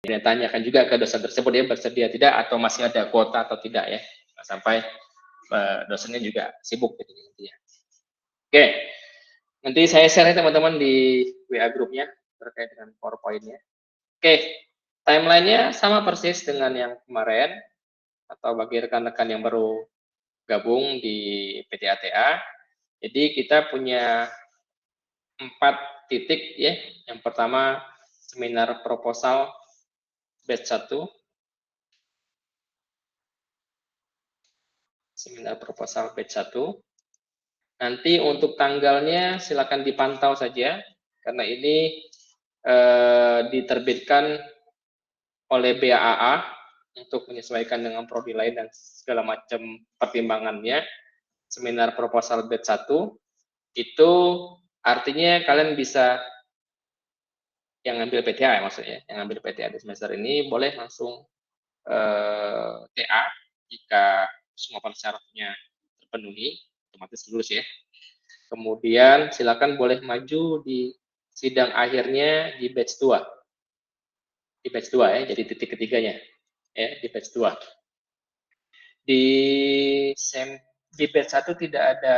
Dan tanyakan juga ke dosen tersebut dia bersedia tidak atau masih ada kuota atau tidak ya. Nah, sampai dosennya juga sibuk gitu ya. Oke, nanti saya share ya teman-teman di WA grupnya terkait dengan PowerPoint-nya. Oke, timeline-nya sama persis dengan yang kemarin atau bagi rekan-rekan yang baru gabung di PTATA. Jadi kita punya 4 titik ya. Yang pertama seminar proposal batch 1. Seminar proposal batch 1. Nanti untuk tanggalnya silakan dipantau saja karena ini diterbitkan oleh BAAA untuk menyesuaikan dengan prodi lain dan segala macam pertimbangannya. Seminar proposal batch 1 itu artinya kalian bisa yang ngambil PTA ya maksudnya, yang ngambil PTA di semester ini boleh langsung TA jika semua persyaratnya terpenuhi, otomatis lulus ya. Kemudian silakan boleh maju di sidang akhirnya di batch 2. Di batch 2 ya, jadi titik ketiganya ya, di batch 2. Di batch 1 tidak ada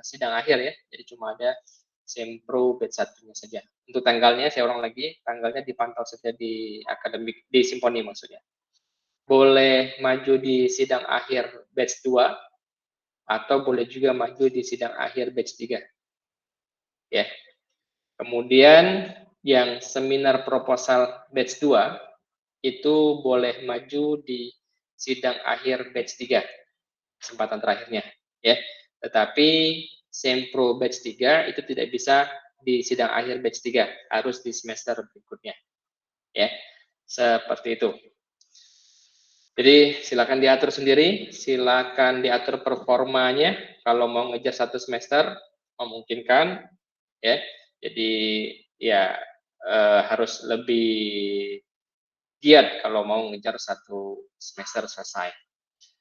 sidang akhir ya, jadi cuma ada Sempro batch 1-nya saja. Untuk tanggalnya saya ulang lagi, tanggalnya dipantau saja di akademik, di Simponi maksudnya. Boleh maju di sidang akhir batch 2 atau boleh juga maju di sidang akhir batch 3. Ya. Kemudian yang seminar proposal batch 2 itu boleh maju di sidang akhir batch 3. Kesempatan terakhirnya, ya. Tetapi Sempro batch 3 itu tidak bisa di sidang akhir batch 3, harus di semester berikutnya. Ya. Seperti itu. Jadi silakan diatur sendiri, silakan diatur performanya kalau mau ngejar 1 semester memungkinkan ya. Jadi ya harus lebih giat kalau mau ngejar 1 semester selesai.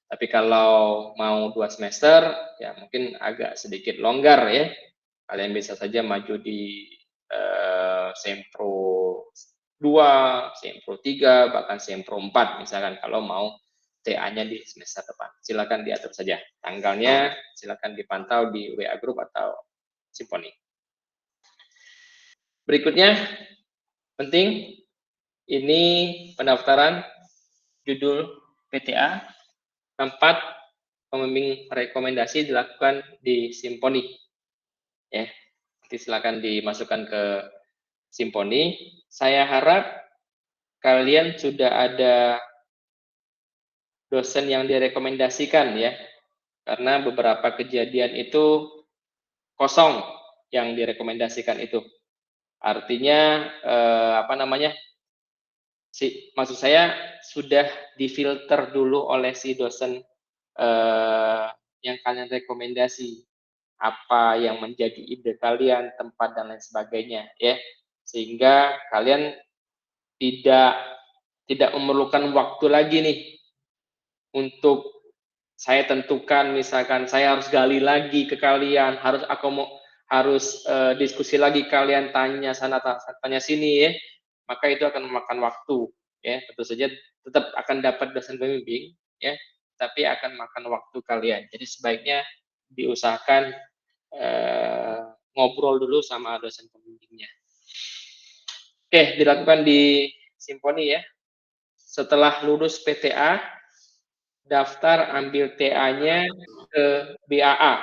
Tapi kalau mau 2 semester ya mungkin agak sedikit longgar ya. Kalian bisa saja maju di Sempro 2, Sempro 3, bahkan Sempro 4 misalkan kalau mau TA-nya di semester depan. Silakan diatur saja. Tanggalnya silakan dipantau di WA Group atau Simponi. Berikutnya, penting, ini pendaftaran judul PTA, tempat pembimbing rekomendasi dilakukan di Simponi. Ya, nanti silakan dimasukkan ke Simponi. Saya harap kalian sudah ada dosen yang direkomendasikan ya, karena beberapa kejadian itu kosong yang direkomendasikan itu. Artinya maksud saya sudah difilter dulu oleh si dosen yang kalian rekomendasi, apa yang menjadi ide kalian, tempat dan lain sebagainya ya. Sehingga kalian tidak memerlukan waktu lagi nih untuk saya tentukan, misalkan saya harus gali lagi ke kalian, harus diskusi lagi kalian, tanya sana tanya sini ya, maka itu akan memakan waktu ya. Tentu saja tetap akan dapat dosen pembimbing ya, tapi akan makan waktu kalian. Jadi sebaiknya diusahakan ngobrol dulu sama dosen pembimbingnya. Oke, dilakukan di Simponi ya. Setelah lulus PTA, daftar ambil TA-nya ke BAA.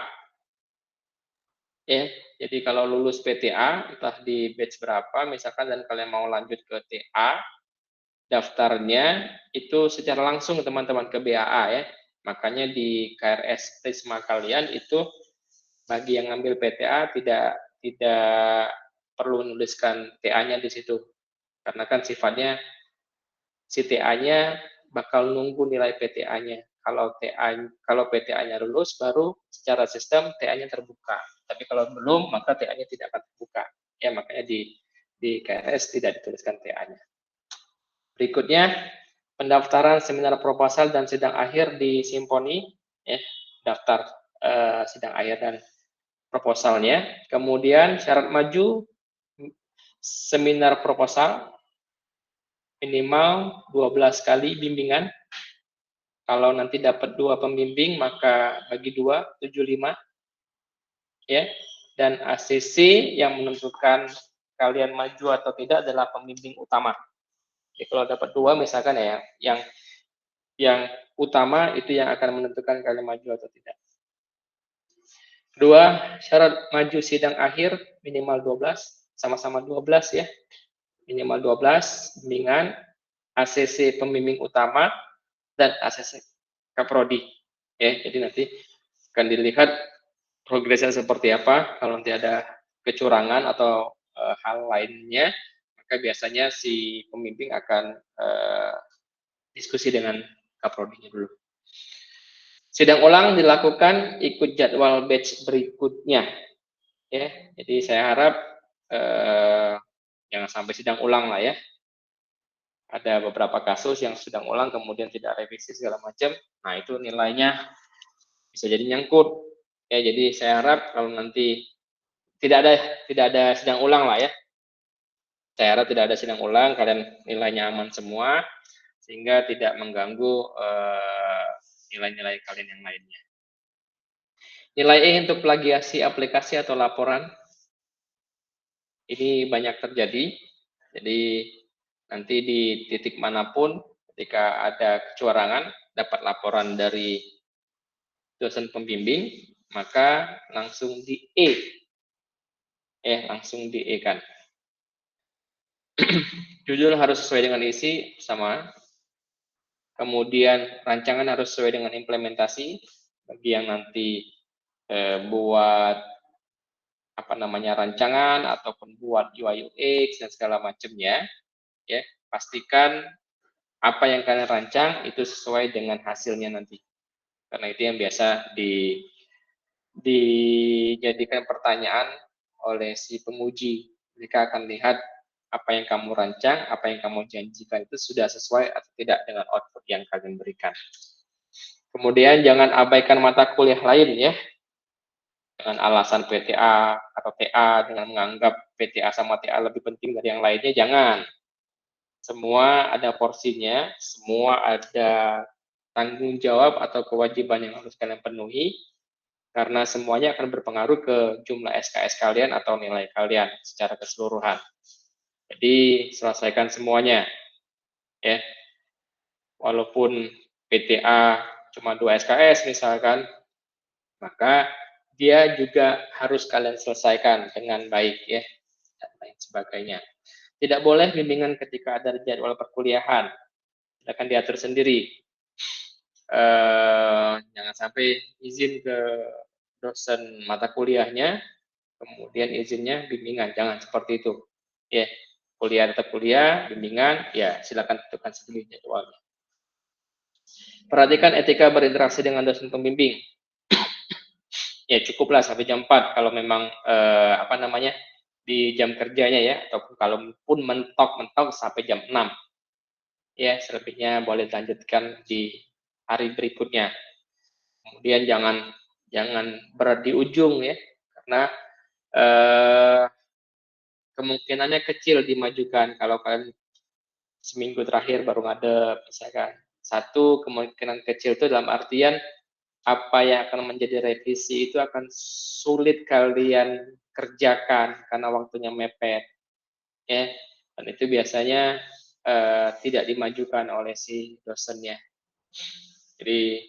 Ya, jadi kalau lulus PTA, entah di batch berapa, misalkan dan kalian mau lanjut ke TA, daftarnya itu secara langsung teman-teman ke BAA ya. Makanya di KRS Prisma kalian itu bagi yang ngambil PTA tidak perlu menuliskan TA-nya di situ. Karena kan sifatnya si TA-nya bakal nunggu nilai PTA-nya. Kalau PTA-nya lulus baru secara sistem TA-nya terbuka. Tapi kalau belum maka TA-nya tidak akan terbuka. Ya makanya di KRS tidak dituliskan TA-nya. Berikutnya pendaftaran seminar proposal dan sidang akhir di Simponi ya, daftar sidang akhir dan proposalnya. Kemudian syarat maju seminar proposal minimal 12 kali bimbingan. Kalau nanti dapat 2 pembimbing, maka bagi 2, 75, ya. Dan ACC yang menentukan kalian maju atau tidak adalah pembimbing utama. Jadi kalau dapat 2 misalkan ya, yang utama itu yang akan menentukan kalian maju atau tidak. Kedua, syarat maju sidang akhir minimal 12, sama-sama 12 ya. Minimal 12 bimbingan, ACC pembimbing utama, dan ACC kaprodi. Ya, jadi nanti akan dilihat progresnya seperti apa. Kalau nanti ada kecurangan atau hal lainnya, maka biasanya si pembimbing akan diskusi dengan kaprodinya dulu. Sidang ulang dilakukan ikut jadwal batch berikutnya. Ya, jadi saya harap jangan sampai sidang ulang lah ya. Ada beberapa kasus yang sidang ulang kemudian tidak revisi segala macam. Nah, itu nilainya bisa jadi nyangkut. Ya, jadi saya harap kalau nanti tidak ada sidang ulang lah ya. Saya harap tidak ada sidang ulang, kalian nilainya aman semua sehingga tidak mengganggu nilai-nilai kalian yang lainnya. Nilai E untuk plagiasi aplikasi atau laporan. Ini banyak terjadi. Jadi nanti di titik manapun ketika ada kecurangan, dapat laporan dari dosen pembimbing, maka langsung di E. Langsung di E kan. Judul harus sesuai dengan isi, sama. Kemudian rancangan harus sesuai dengan implementasi, bagi yang nanti buat rancangan ataupun buat UI UX dan segala macamnya, ya pastikan apa yang kalian rancang itu sesuai dengan hasilnya nanti, karena itu yang biasa dijadikan pertanyaan oleh si penguji. Mereka akan lihat apa yang kamu rancang, apa yang kamu janjikan itu sudah sesuai atau tidak dengan output yang kalian berikan. Kemudian jangan abaikan mata kuliah lain ya, dengan alasan PTA atau TA, dengan menganggap PTA sama TA lebih penting dari yang lainnya, jangan. Semua ada porsinya, semua ada tanggung jawab atau kewajiban yang harus kalian penuhi, karena semuanya akan berpengaruh ke jumlah SKS kalian atau nilai kalian secara keseluruhan. Jadi selesaikan semuanya, ya. Walaupun PTA cuma 2 SKS misalkan, maka dia juga harus kalian selesaikan dengan baik ya, dan lain sebagainya. Tidak boleh bimbingan ketika ada jadwal perkuliahan, akan diatur sendiri. Jangan sampai izin ke dosen mata kuliahnya, kemudian izinnya bimbingan, jangan seperti itu. Ya, kuliah tetap kuliah, bimbingan, ya silakan tentukan sendiri jadwalnya. Perhatikan etika berinteraksi dengan dosen pembimbing. Ya cukuplah sampai jam 4 kalau memang di jam kerjanya ya, ataupun kalaupun mentok sampai jam 6. Ya, selebihnya boleh dilanjutkan di hari berikutnya. Kemudian jangan berat di ujung ya, karena kemungkinannya kecil dimajukan kalau kalian seminggu terakhir baru ngadep misalkan. Satu, kemungkinan kecil itu dalam artian apa yang akan menjadi revisi itu akan sulit kalian kerjakan karena waktunya mepet, ya. Dan itu biasanya tidak dimajukan oleh si dosennya. Jadi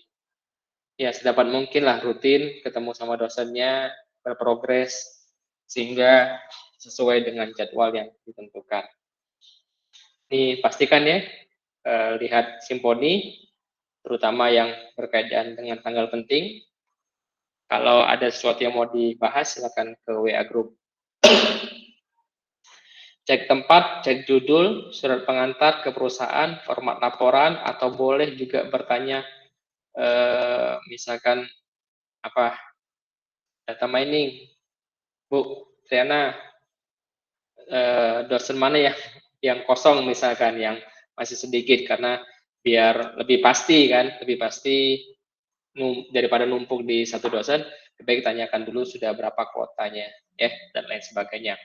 ya sedapat mungkin lah rutin ketemu sama dosennya, berprogres sehingga sesuai dengan jadwal yang ditentukan. Ini pastikan ya, lihat simponi, terutama yang berkaitan dengan tanggal penting. Kalau ada sesuatu yang mau dibahas, silakan ke WA Group. Cek tempat, cek judul, surat pengantar ke perusahaan, format laporan, atau boleh juga bertanya, misalkan data mining, Bu Triana, dosen mana yang kosong misalkan, yang masih sedikit, karena biar lebih pasti kan, daripada numpuk di satu dosen, lebih baik tanyakan dulu sudah berapa kuotanya ya, dan lain sebagainya.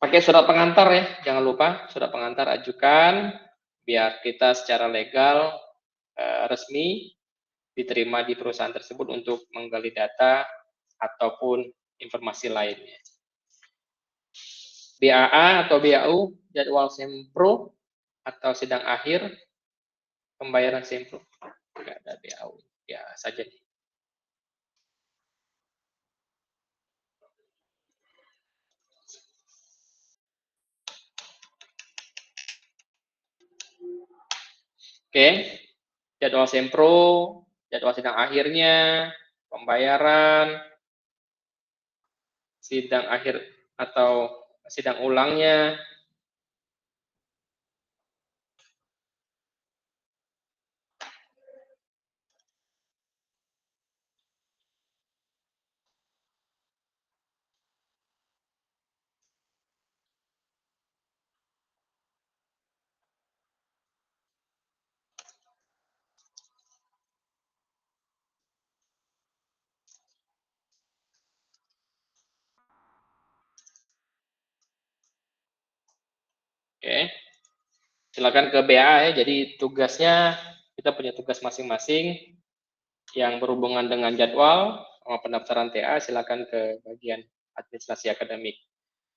Pakai surat pengantar ya, jangan lupa surat pengantar ajukan biar kita secara legal resmi diterima di perusahaan tersebut untuk menggali data ataupun informasi lainnya. BAA atau BAU, jadwal sempro atau sidang akhir, pembayaran sempro. Enggak ada BAU, ya saja nih. Oke, jadwal sempro, jadwal sidang akhirnya, pembayaran, sidang akhir atau sidang ulangnya. Oke, silakan ke BA ya. Jadi tugasnya kita punya tugas masing-masing yang berhubungan dengan jadwal sama pendaftaran TA. Silakan ke bagian administrasi akademik.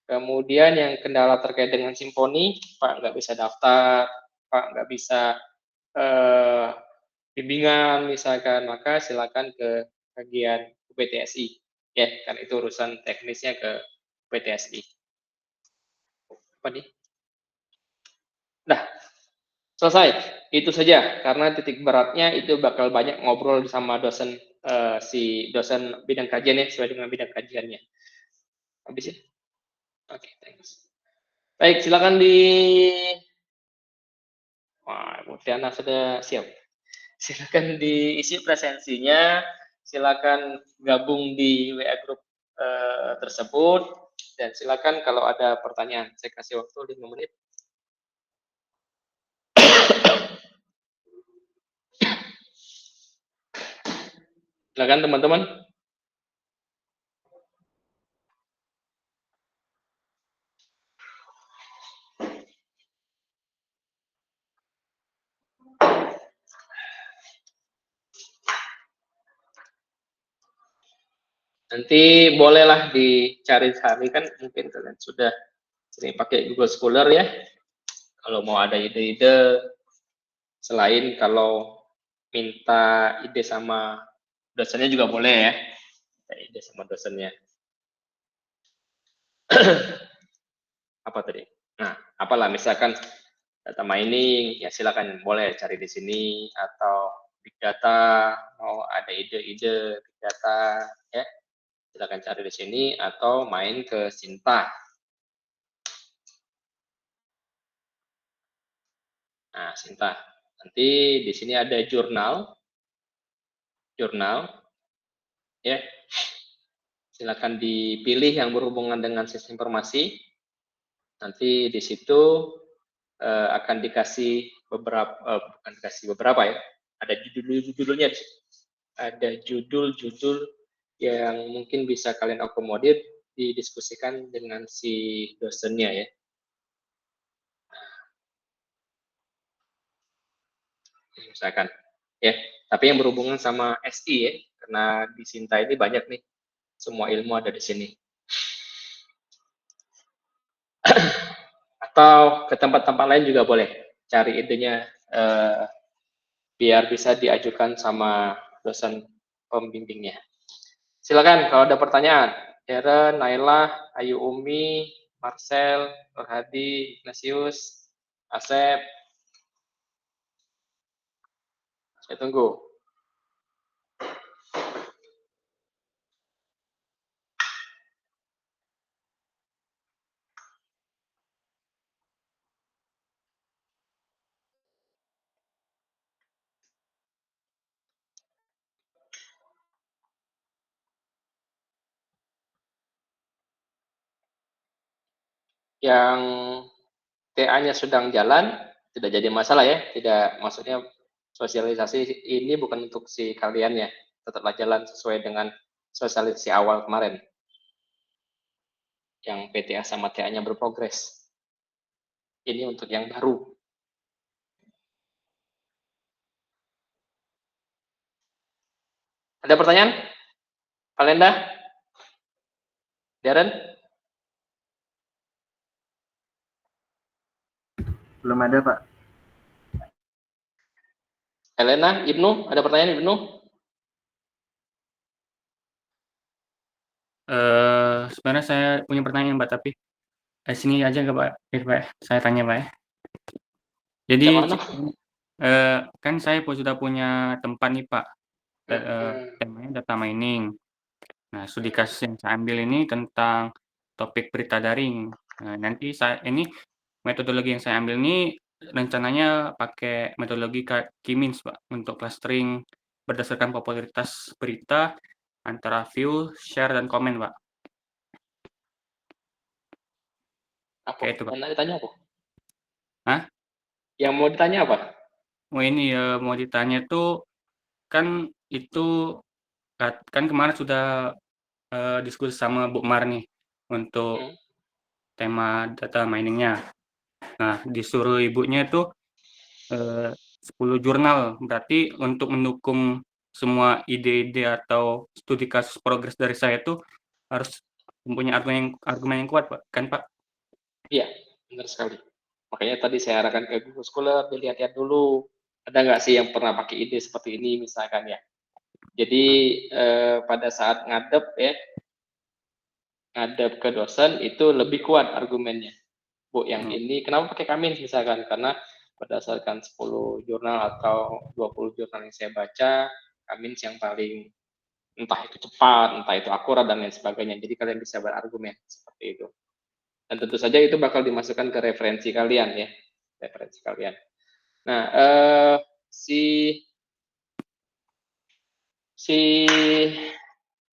Kemudian yang kendala terkait dengan simponi, Pak nggak bisa daftar, Pak nggak bisa bimbingan misalkan, maka silakan ke bagian UPTSI ya, kan itu urusan teknisnya ke UPTSI. Apa nih? Nah, selesai. Itu saja, karena titik beratnya itu bakal banyak ngobrol sama dosen si dosen bidang kajian ya, sesuai dengan bidang kajiannya. Habis ya? Oke, thanks. Baik, silakan di Wah, Bu Tiana sudah siap. Silakan diisi presensinya, silakan gabung di WA group tersebut, dan silakan kalau ada pertanyaan. Saya kasih waktu 5 menit. Silakan teman-teman. Nanti bolehlah dicari-cari, kan mungkin kalian sudah sering pakai Google Scholar ya. Kalau mau ada ide-ide, selain kalau minta ide sama dosennya juga boleh ya. Minta ide sama dosennya. Apa tadi? Nah, apalah misalkan data mining, ya silakan boleh cari di sini, atau big data, mau ada ide-ide big data, ya silakan cari di sini, atau main ke Sinta. Nah, Sinta. Nanti di sini ada jurnal, ya. Silakan dipilih yang berhubungan dengan sistem informasi. Nanti di situ akan dikasih beberapa, bukan dikasih beberapa ya, ada judul-judulnya di situ. Ada judul-judul yang mungkin bisa kalian akomodir didiskusikan dengan si dosennya ya. Misalkan ya, tapi yang berhubungan sama SI ya, karena di Sinta ini banyak nih, semua ilmu ada di sini. Atau ke tempat-tempat lain juga boleh, cari idenya biar bisa diajukan sama dosen pembimbingnya. Silakan kalau ada pertanyaan. Darren, Naila, Ayu Umi, Marcel, Rohadi, Ignatius, Asep, saya tunggu. Yang TA-nya sedang jalan, tidak jadi masalah ya. Tidak, maksudnya sosialisasi ini bukan untuk si kalian ya. Tetaplah jalan sesuai dengan sosialisasi awal kemarin. yang PTA sama TA-nya berprogres. Ini untuk yang baru. Ada pertanyaan? Kalenda? Darren? Belum ada, Pak. Elena, Ibnu, ada pertanyaan Ibnu? Sebenarnya saya punya pertanyaan, Pak, tapi sini aja nggak, Pak? Pak, saya tanya, Pak, ya. Jadi, kan saya sudah punya tempat nih, Pak. Temanya data mining. Nah, studi kasus yang saya ambil ini tentang topik berita daring. Nah, nanti ini metodologi yang saya ambil ini rencananya pakai metodologi K-means, Pak, untuk clustering berdasarkan popularitas berita antara view, share, dan komen, Pak. Apa? Kayak itu, Pak. Yang ditanya apa? Hah? Yang mau ditanya apa? Oh, ini mau ditanya tuh, kan itu kan kemarin sudah diskusi sama Bu Mar nih untuk tema data miningnya. Nah, disuruh ibunya itu 10 jurnal, berarti untuk mendukung semua ide-ide atau studi kasus progres dari saya itu harus mempunyai argumen yang kuat, Pak. Kan, Pak? Iya, benar sekali. Makanya tadi saya arahkan ke Google Scholar, dilihat-lihat dulu, ada nggak sih yang pernah pakai ide seperti ini misalkan ya. Jadi pada saat ngadep ke dosen itu lebih kuat argumennya. Bu, yang ini kenapa pakai Kamins misalkan, karena berdasarkan 10 jurnal atau 20 jurnal yang saya baca, Kamins yang paling entah itu cepat, entah itu akurat dan lain sebagainya. Jadi kalian bisa berargumen seperti itu. Dan tentu saja itu bakal dimasukkan ke referensi kalian ya, referensi kalian. Nah,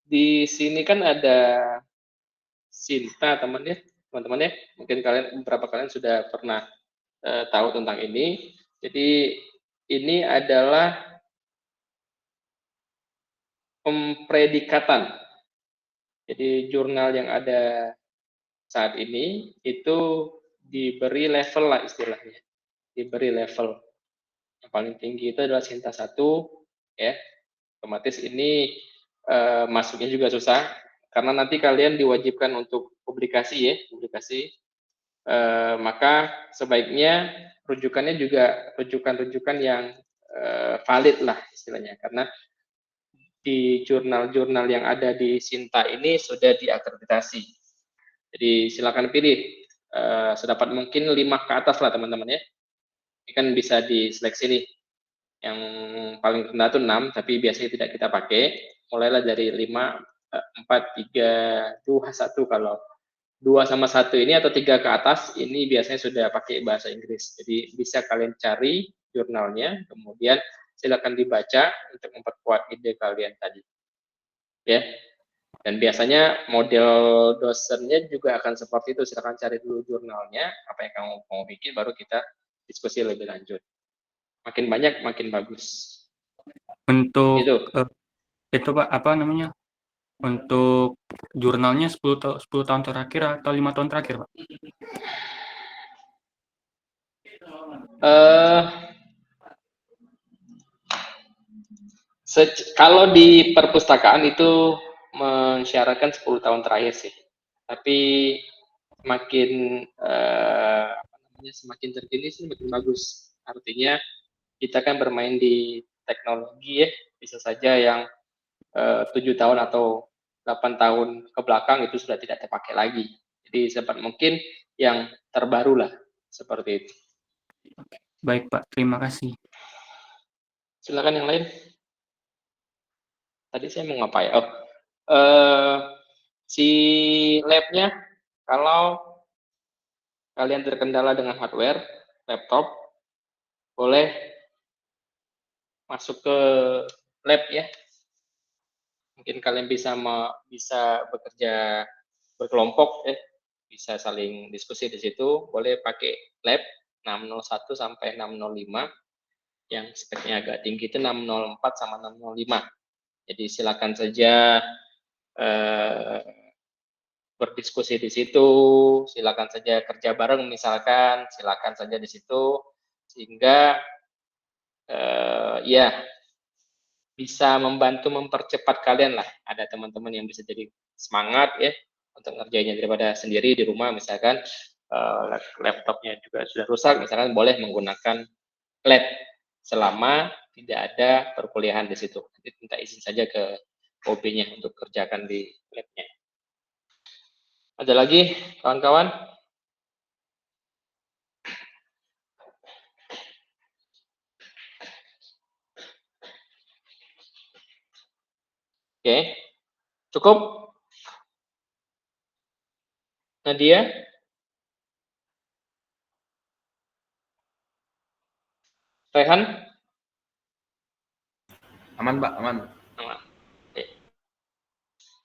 di sini kan ada Sinta teman-teman ya. Mungkin beberapa kalian sudah pernah tahu tentang ini. Jadi ini adalah pempredikatan. Jadi jurnal yang ada saat ini itu diberi level lah istilahnya. Diberi level. Yang paling tinggi itu adalah Sinta 1 ya. Otomatis ini masuknya juga susah karena nanti kalian diwajibkan untuk publikasi ya, maka sebaiknya rujukannya juga rujukan-rujukan yang valid lah istilahnya, karena di jurnal-jurnal yang ada di Sinta ini sudah diakreditasi. Jadi silakan pilih sedapat mungkin 5 ke atas lah teman-teman ya. Ini kan bisa diseleksi nih. Yang paling rendah itu 6, tapi biasanya tidak kita pakai. Mulailah dari 5, 4, 3, 2, 1 kalau 2 sama 1 ini atau 3 ke atas ini biasanya sudah pakai bahasa Inggris. Jadi bisa kalian cari jurnalnya, kemudian silakan dibaca untuk memperkuat ide kalian tadi. Ya. Dan biasanya model dosennya juga akan seperti itu. Silakan cari dulu jurnalnya, apa yang kamu mau bikin baru kita diskusi lebih lanjut. Makin banyak makin bagus. Untuk Gitu. itu, Pak, apa namanya? Untuk jurnalnya 10 tahun terakhir atau 5 tahun terakhir, Pak? Kalau di perpustakaan itu mensyaratkan 10 tahun terakhir sih. Tapi semakin terkini sih makin bagus. Artinya kita kan bermain di teknologi ya, bisa saja yang 7 tahun atau 8 tahun ke belakang itu sudah tidak terpakai lagi. Jadi sempat mungkin yang terbaru lah, seperti itu. Baik, Pak. Terima kasih. Silakan yang lain. Tadi saya mau ngapain? Si labnya, kalau kalian terkendala dengan hardware, laptop, boleh masuk ke lab ya. Mungkin kalian bisa bekerja berkelompok ya, bisa saling diskusi di situ. Boleh pakai lab 601 sampai 605, yang speknya agak tinggi itu 604 sama 605. Jadi silakan saja berdiskusi di situ, silakan saja kerja bareng misalkan, silakan saja di situ, sehingga ya bisa membantu mempercepat kalian lah. Ada teman-teman yang bisa jadi semangat ya untuk ngerjainnya daripada sendiri di rumah misalkan laptopnya juga sudah rusak, misalkan boleh menggunakan lab selama tidak ada perkuliahan di situ. Nanti minta izin saja ke OB-nya untuk kerjakan di labnya. Ada lagi kawan-kawan? Oke, cukup? Nadia? Rehan? Aman, Pak, aman. Oke.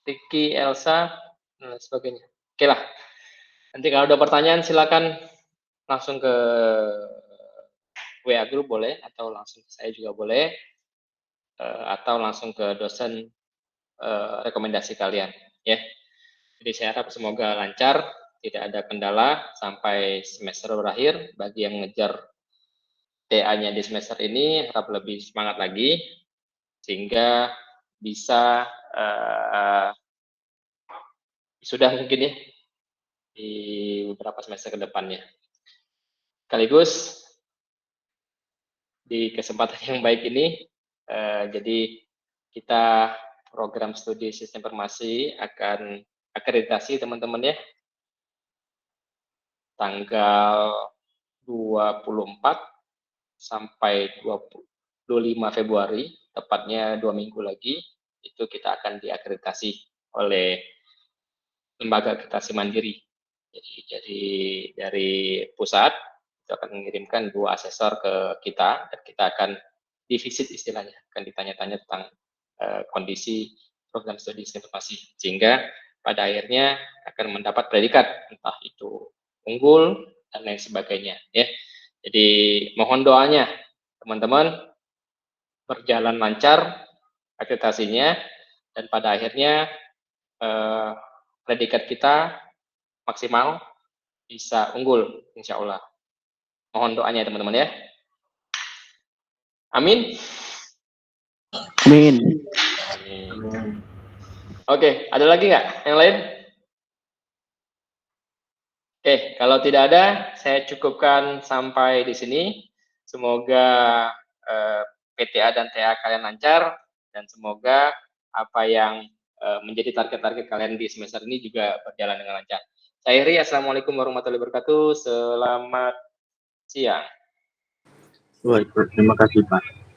Ricky, Elsa, dan lain sebagainya. Oke lah. Nanti kalau ada pertanyaan silakan langsung ke WA group boleh, atau langsung ke saya juga boleh, atau langsung ke dosen rekomendasi kalian ya. Jadi saya harap semoga lancar, tidak ada kendala sampai semester berakhir. Bagi yang ngejar TA-nya di semester ini harap lebih semangat lagi sehingga bisa sudah mungkin ya di beberapa semester ke depannya. Sekaligus di kesempatan yang baik ini, jadi kita program studi sistem informasi akan akreditasi teman-teman ya, tanggal 24 sampai 25 Februari, tepatnya 2 minggu lagi, itu kita akan diakreditasi oleh lembaga akreditasi mandiri. Jadi dari pusat itu akan mengirimkan 2 asesor ke kita, dan kita akan divisit istilahnya, akan ditanya-tanya tentang kondisi program studi informasi, sehingga pada akhirnya akan mendapat predikat, entah itu unggul dan lain sebagainya ya. Jadi mohon doanya teman-teman berjalan lancar akreditasinya, dan pada akhirnya predikat kita maksimal bisa unggul insya Allah. Mohon doanya teman-teman ya. Amin. Amin. Oke, ada lagi nggak yang lain? Oke, kalau tidak ada, saya cukupkan sampai di sini. Semoga PTA dan TA kalian lancar, dan semoga apa yang menjadi target-target kalian di semester ini juga berjalan dengan lancar. Saya Iri, Assalamualaikum warahmatullahi wabarakatuh. Selamat siang. Baik, terima kasih Pak.